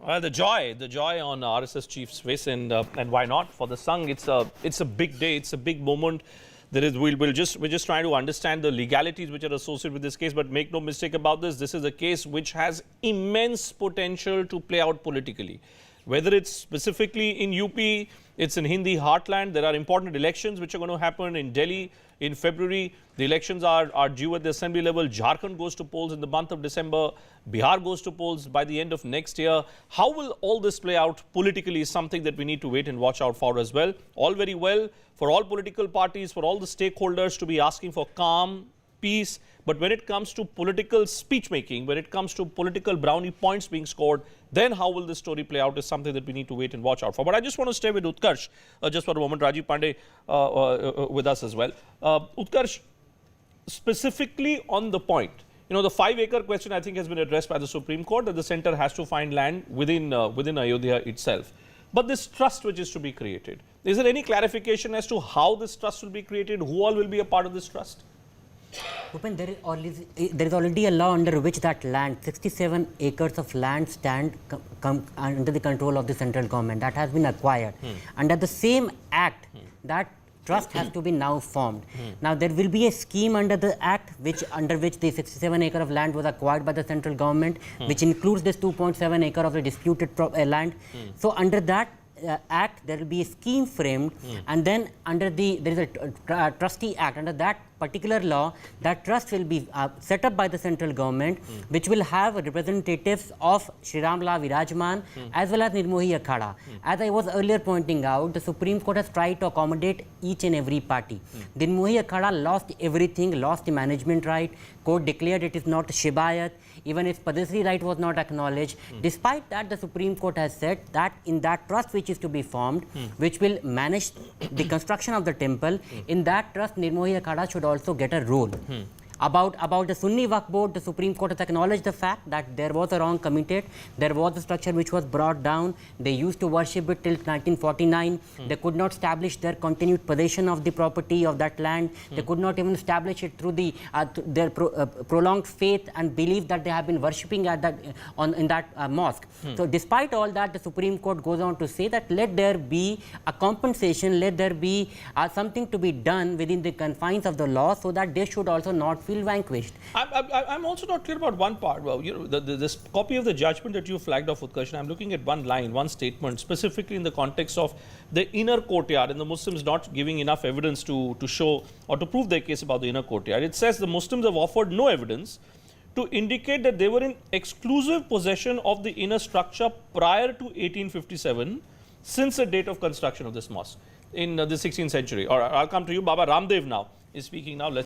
The joy on RSS chief's face, and why not? For the Sangh, it's a big day, it's a big moment. We're just trying to understand the legalities which are associated with this case, but make no mistake about this. This is a case which has immense potential to play out politically. Whether it's specifically in UP, it's in Hindi heartland. There are important elections which are going to happen in Delhi in February. The elections are due at the assembly level. Jharkhand goes to polls in the month of December. Bihar goes to polls by the end of next year. How will all this play out politically is something that we need to wait and watch out for as well. All very well for all political parties, for all the stakeholders to be asking for calm, peace. But when it comes to political speech making, when it comes to political brownie points being scored, then how will this story play out is something that we need to wait and watch out for. But I just want to stay with Utkarsh just for a moment. Rajiv Pandey with us as well. Utkarsh, specifically on the point, the 5-acre question I think has been addressed by the Supreme Court that the centre has to find land within Ayodhya itself. But this trust which is to be created, is there any clarification as to how this trust will be created? Who all will be a part of this trust? Bhupen, there is already a law under which that land, 67 acres of land stand under the control of the central government. That has been acquired. Under the same act, that trust has to be now formed. Now, there will be a scheme under the act under which the 67 acre of land was acquired by the central government, which includes this 2.7 acre of the disputed land. So, under that act, there will be a scheme framed, and then there is a trustee act. Under that particular law, that trust will be set up by the central government, which will have representatives of Ram Lalla Virajman as well as Nirmohi Akhara. As I was earlier pointing out, the Supreme Court has tried to accommodate each and every party. Nirmohi Akhara lost everything, lost the management right. Court declared it is not shebait. Even its padastri right was not acknowledged. Despite that, the Supreme Court has said that in that trust which is to be formed, which will manage the construction of the temple, in that trust, Nirmohi Akhara should also get a role. About the Sunni Waqf Board, the Supreme Court has acknowledged the fact that there was a wrong committed. There was a structure which was brought down. They used to worship it till 1949. They could not establish their continued possession of the property of that land. They could not even establish it through their prolonged faith and belief that they have been worshipping at in that mosque. So, despite all that, the Supreme Court goes on to say that let there be a compensation, let there be something to be done within the confines of the law, so that they should also not feel vanquished. I'm also not clear about one part. Well, this copy of the judgment that you flagged off, Utkarsh, I'm looking at one line, one statement, specifically in the context of the inner courtyard and the Muslims not giving enough evidence to show or to prove their case about the inner courtyard. It says the Muslims have offered no evidence to indicate that they were in exclusive possession of the inner structure prior to 1857, since the date of construction of this mosque in the 16th century. Or I'll come to you. Baba Ramdev now is speaking now. Let's